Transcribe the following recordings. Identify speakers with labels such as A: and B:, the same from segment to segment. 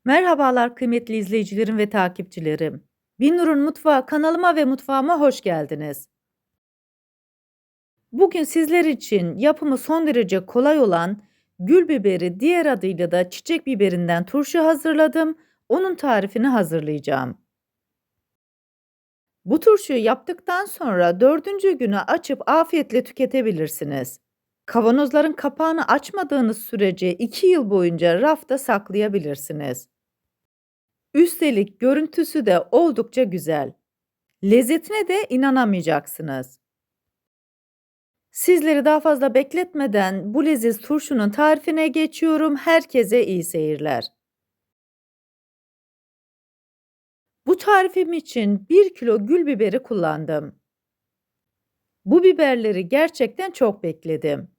A: Merhabalar kıymetli izleyicilerim ve takipçilerim. Binur'un Mutfağı kanalıma ve mutfağıma hoş geldiniz. Bugün sizler için yapımı son derece kolay olan gül biberi, diğer adıyla da çiçek biberinden turşu hazırladım. Onun tarifini hazırlayacağım. Bu turşuyu yaptıktan sonra dördüncü günü açıp afiyetle tüketebilirsiniz. Kavanozların kapağını açmadığınız sürece 2 yıl boyunca rafta saklayabilirsiniz. Üstelik görüntüsü de oldukça güzel. Lezzetine de inanamayacaksınız. Sizleri daha fazla bekletmeden bu leziz turşunun tarifine geçiyorum. Herkese iyi seyirler. Bu tarifim için 1 kilo gül biberi kullandım. Bu biberleri gerçekten çok bekledim.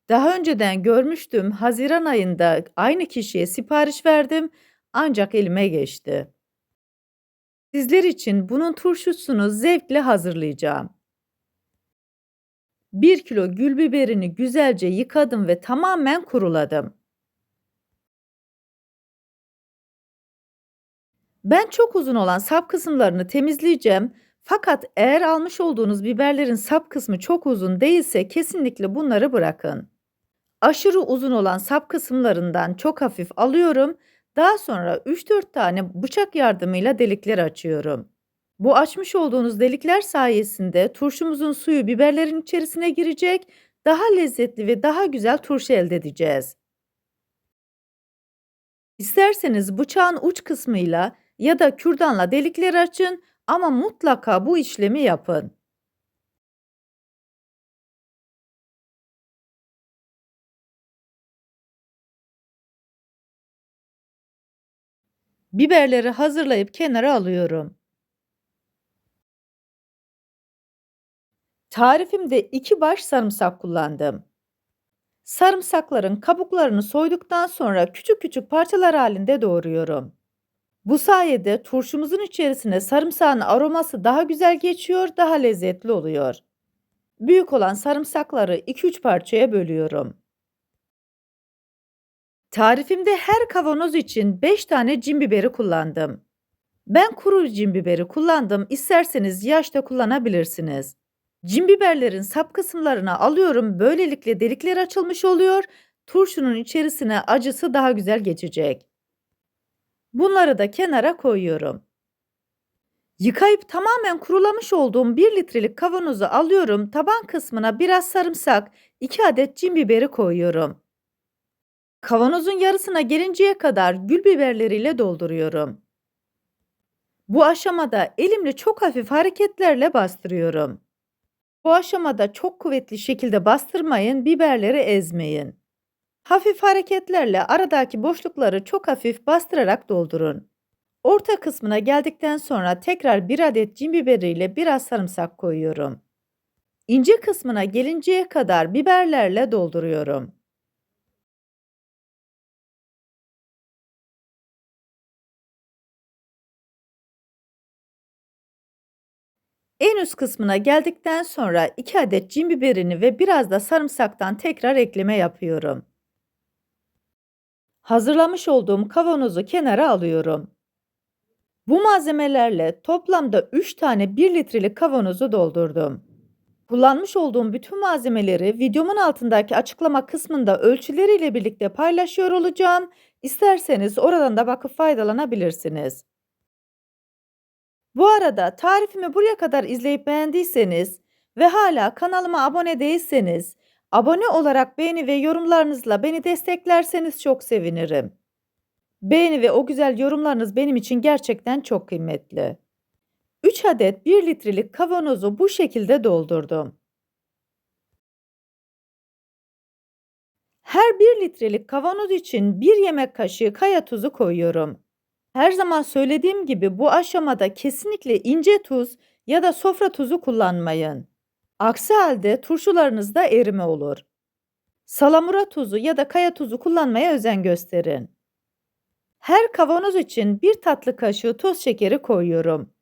A: Daha önceden görmüştüm. Haziran ayında aynı kişiye sipariş verdim ancak elime geçti. Sizler için bunun turşusunu zevkle hazırlayacağım. 1 kilo gül biberini güzelce yıkadım ve tamamen kuruladım. Ben çok uzun olan sap kısımlarını temizleyeceğim. Fakat eğer almış olduğunuz biberlerin sap kısmı çok uzun değilse kesinlikle bunları bırakın. Aşırı uzun olan sap kısımlarından çok hafif alıyorum. Daha sonra 3-4 tane bıçak yardımıyla delikler açıyorum. Bu açmış olduğunuz delikler sayesinde turşumuzun suyu biberlerin içerisine girecek, daha lezzetli ve daha güzel turşu elde edeceğiz. İsterseniz bıçağın uç kısmıyla ya da kürdanla delikler açın ama mutlaka bu işlemi yapın. Biberleri hazırlayıp kenara alıyorum. Tarifimde 2 baş sarımsak kullandım. Sarımsakların kabuklarını soyduktan sonra küçük küçük parçalar halinde doğruyorum. Bu sayede turşumuzun içerisine sarımsağın aroması daha güzel geçiyor, daha lezzetli oluyor. Büyük olan sarımsakları 2-3 parçaya bölüyorum. Tarifimde her kavanoz için 5 tane cin biberi kullandım. Ben kuru cin biberi kullandım. İsterseniz yaş da kullanabilirsiniz. Cin biberlerin sap kısımlarını alıyorum. Böylelikle delikler açılmış oluyor. Turşunun içerisine acısı daha güzel geçecek. Bunları da kenara koyuyorum. Yıkayıp tamamen kurulamış olduğum 1 litrelik kavanozu alıyorum. Taban kısmına biraz sarımsak, 2 adet cin biberi koyuyorum. Kavanozun yarısına gelinceye kadar gül biberleriyle dolduruyorum. Bu aşamada elimle çok hafif hareketlerle bastırıyorum. Bu aşamada çok kuvvetli şekilde bastırmayın, biberleri ezmeyin. Hafif hareketlerle aradaki boşlukları çok hafif bastırarak doldurun. Orta kısmına geldikten sonra tekrar 1 adet cin biberiyle biraz sarımsak koyuyorum. İnce kısmına gelinceye kadar biberlerle dolduruyorum. En üst kısmına geldikten sonra 2 adet cin biberini ve biraz da sarımsaktan tekrar ekleme yapıyorum. Hazırlamış olduğum kavanozu kenara alıyorum. Bu malzemelerle toplamda 3 tane 1 litrelik kavanozu doldurdum. Kullanmış olduğum bütün malzemeleri videomun altındaki açıklama kısmında ölçüleriyle birlikte paylaşıyor olacağım. İsterseniz oradan da bakıp faydalanabilirsiniz. Bu arada tarifimi buraya kadar izleyip beğendiyseniz ve hala kanalıma abone değilseniz, abone olarak beğeni ve yorumlarınızla beni desteklerseniz çok sevinirim. Beğeni ve o güzel yorumlarınız benim için gerçekten çok kıymetli. 3 adet 1 litrelik kavanozu bu şekilde doldurdum. Her 1 litrelik kavanoz için 1 yemek kaşığı kaya tuzu koyuyorum. Her zaman söylediğim gibi bu aşamada kesinlikle ince tuz ya da sofra tuzu kullanmayın. Aksi halde turşularınızda erime olur. Salamura tuzu ya da kaya tuzu kullanmaya özen gösterin. Her kavanoz için 1 tatlı kaşığı toz şekeri koyuyorum.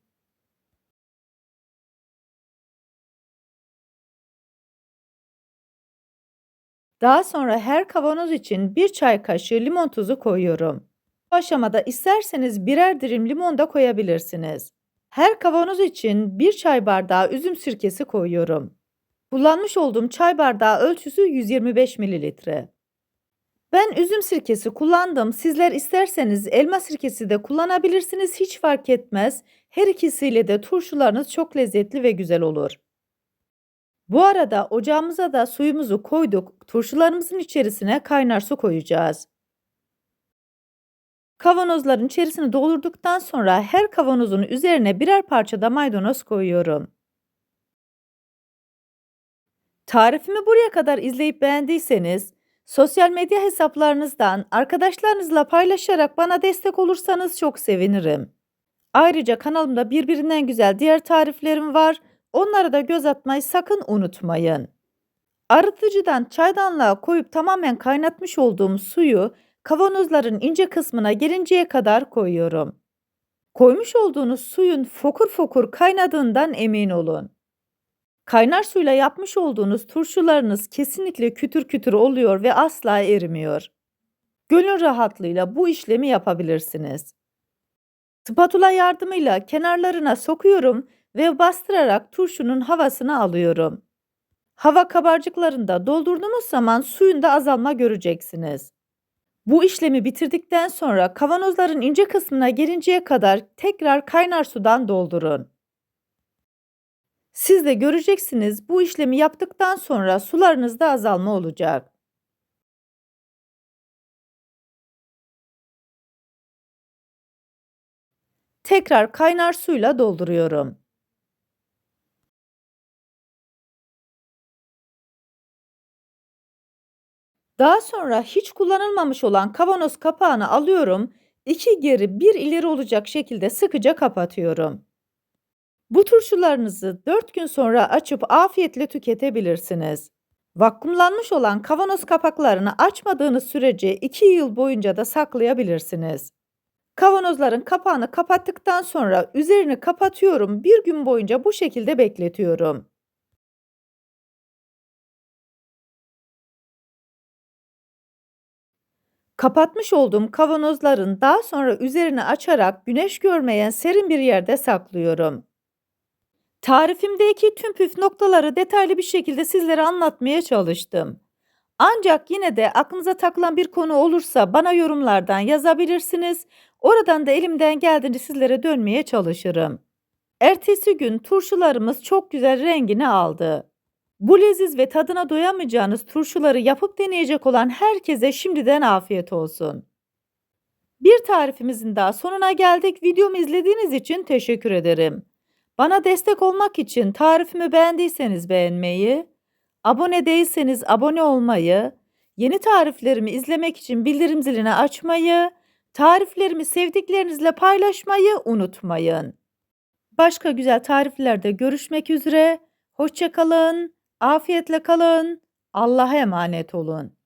A: Daha sonra her kavanoz için 1 çay kaşığı limon tuzu koyuyorum. Bu aşamada isterseniz birer dilim limon da koyabilirsiniz. Her kavanoz için bir çay bardağı üzüm sirkesi koyuyorum. Kullanmış olduğum çay bardağı ölçüsü 125 mililitre. Ben üzüm sirkesi kullandım. Sizler isterseniz elma sirkesi de kullanabilirsiniz. Hiç fark etmez. Her ikisiyle de turşularınız çok lezzetli ve güzel olur. Bu arada ocağımıza da suyumuzu koyduk. Turşularımızın içerisine kaynar su koyacağız. Kavanozların içerisini doldurduktan sonra her kavanozun üzerine birer parça da maydanoz koyuyorum. Tarifimi buraya kadar izleyip beğendiyseniz, sosyal medya hesaplarınızdan arkadaşlarınızla paylaşarak bana destek olursanız çok sevinirim. Ayrıca kanalımda birbirinden güzel diğer tariflerim var. Onlara da göz atmayı sakın unutmayın. Arıtıcıdan çaydanlığa koyup tamamen kaynatmış olduğum suyu kavanozların ince kısmına gelinceye kadar koyuyorum. Koymuş olduğunuz suyun fokur fokur kaynadığından emin olun. Kaynar suyla yapmış olduğunuz turşularınız kesinlikle kütür kütür oluyor ve asla erimiyor. Gönül rahatlığıyla bu işlemi yapabilirsiniz. Spatula yardımıyla kenarlarına sokuyorum ve bastırarak turşunun havasını alıyorum. Hava kabarcıklarında doldurduğumuz zaman suyunda azalma göreceksiniz. Bu işlemi bitirdikten sonra kavanozların ince kısmına gelinceye kadar tekrar kaynar sudan doldurun. Siz de göreceksiniz, bu işlemi yaptıktan sonra sularınızda azalma olacak. Tekrar kaynar suyla dolduruyorum. Daha sonra hiç kullanılmamış olan kavanoz kapağını alıyorum, 2 geri 1 ileri olacak şekilde sıkıca kapatıyorum. Bu turşularınızı 4 gün sonra açıp afiyetle tüketebilirsiniz. Vakumlanmış olan kavanoz kapaklarını açmadığınız sürece 2 yıl boyunca da saklayabilirsiniz. Kavanozların kapağını kapattıktan sonra üzerini kapatıyorum. Bir gün boyunca bu şekilde bekletiyorum. Kapatmış olduğum kavanozların daha sonra üzerini açarak güneş görmeyen serin bir yerde saklıyorum. Tarifimdeki tüm püf noktaları detaylı bir şekilde sizlere anlatmaya çalıştım. Ancak yine de aklınıza takılan bir konu olursa bana yorumlardan yazabilirsiniz. Oradan da elimden geldiğince sizlere dönmeye çalışırım. Ertesi gün turşularımız çok güzel rengini aldı. Bu leziz ve tadına doyamayacağınız turşuları yapıp deneyecek olan herkese şimdiden afiyet olsun. Bir tarifimizin daha sonuna geldik. Videomu izlediğiniz için teşekkür ederim. Bana destek olmak için tarifimi beğendiyseniz beğenmeyi, abone değilseniz abone olmayı, yeni tariflerimi izlemek için bildirim zilini açmayı, tariflerimi sevdiklerinizle paylaşmayı unutmayın. Başka güzel tariflerde görüşmek üzere. Hoşça kalın, afiyetle kalın, Allah'a emanet olun.